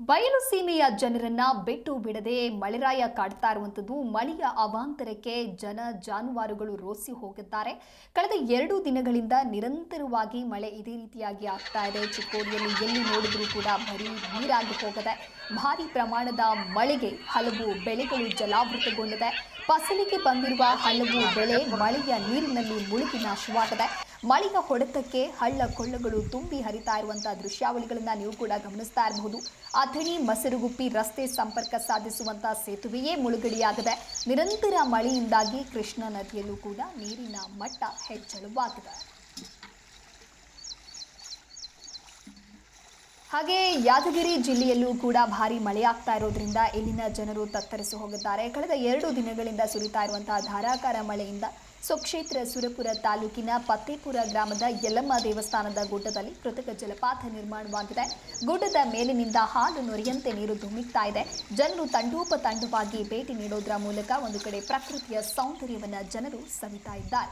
ಬಯಲು ಸೀಮೆಯ ಜನರನ್ನ ಬಿಟ್ಟು ಬಿಡದೆ ಮಳೆರಾಯ ಕಾಡ್ತಾ ಇರುವಂತದ್ದು. ಮಳೆಯ ಅವಾಂತರಕ್ಕೆ ಜನ ಜಾನುವಾರುಗಳು ರೋಸಿ ಹೋಗಿದ್ದಾರೆ. ಕಳೆದ 2 ದಿನಗಳಿಂದ ನಿರಂತರವಾಗಿ ಮಳೆ ಇದೇ ರೀತಿಯಾಗಿ ಆಗ್ತಾ ಇದೆ. ಚಿಕ್ಕೋಡಿಯಲ್ಲಿ ಎಲ್ಲಿ ನೋಡಿದ್ರೂ ಕೂಡ ಬರೀ ನೀರಾಗಿ ಹೋಗಿದೆ. ಭಾರಿ ಪ್ರಮಾಣದ ಮಳೆಗೆ ಹಲವು ಬೆಳೆಗಳು ಜಲಾವೃತಗೊಂಡಿದೆ. ಫಸಲಿಗೆ ಬಂದಿರುವ ಹಲವು ಬೆಳೆ ಮಳೆಯ ನೀರಿನಲ್ಲಿ ಮುಳುಗಿ ನಾಶವಾಗಿದೆ. ಮಳೆಯ ಹೊಡೆತಕ್ಕೆ ಹಳ್ಳ ಕೊಳ್ಳಗಳು ತುಂಬಿ ಹರಿತಾ ಇರುವಂತಹ ದೃಶ್ಯಾವಳಿಗಳನ್ನ ನೀವು ಕೂಡ ಗಮನಿಸ್ತಾ ಇರಬಹುದು. ಅಥಣಿ ಮಸರುಗುಪ್ಪಿ ರಸ್ತೆ ಸಂಪರ್ಕ ಸಾಧಿಸುವಂತಹ ಸೇತುವೆಯೇ ಮುಳುಗಡೆಯಾಗಿದೆ. ನಿರಂತರ ಮಳೆಯಿಂದಾಗಿ ಕೃಷ್ಣಾ ನದಿಯಲ್ಲೂ ಕೂಡ ನೀರಿನ ಮಟ್ಟ ಹೆಚ್ಚಳವಾಗಿದೆ. ಹಾಗೆ ಯಾದಗಿರಿ ಜಿಲ್ಲೆಯಲ್ಲೂ ಕೂಡ ಭಾರಿ ಮಳೆಯಾಗ್ತಾ ಇರೋದ್ರಿಂದ ಇಲ್ಲಿನ ಜನರು ತತ್ತರಿಸಿ ಹೋಗಿದ್ದಾರೆ. ಕಳೆದ 2 ದಿನಗಳಿಂದ ಸುರಿತಾ ಇರುವಂತಹ ಧಾರಾಕಾರ ಮಳೆಯಿಂದ ಸ್ವಕ್ಷೇತ್ರ ಸುರಪುರ ತಾಲೂಕಿನ ಪತ್ತೇಪುರ ಗ್ರಾಮದ ಯಲ್ಲಮ್ಮ ದೇವಸ್ಥಾನದ ಗುಡ್ಡದಲ್ಲಿ ಕೃತಕ ಜಲಪಾತ ನಿರ್ಮಾಣವಾಗಿದೆ. ಗುಡ್ಡದ ಮೇಲಿನಿಂದ ಹಾಲು ನೊರೆಯಂತೆ ನೀರು ಧುಮ್ಮಿಕ್ತಾ ಇದೆ. ಜನರು ತಂಡೋಪತಂಡವಾಗಿ ಭೇಟಿ ನೀಡೋದ್ರ ಮೂಲಕ ಒಂದು ಕಡೆ ಪ್ರಕೃತಿಯ ಸೌಂದರ್ಯವನ್ನು ಜನರು ಸವಿತಾ ಇದ್ದಾರೆ.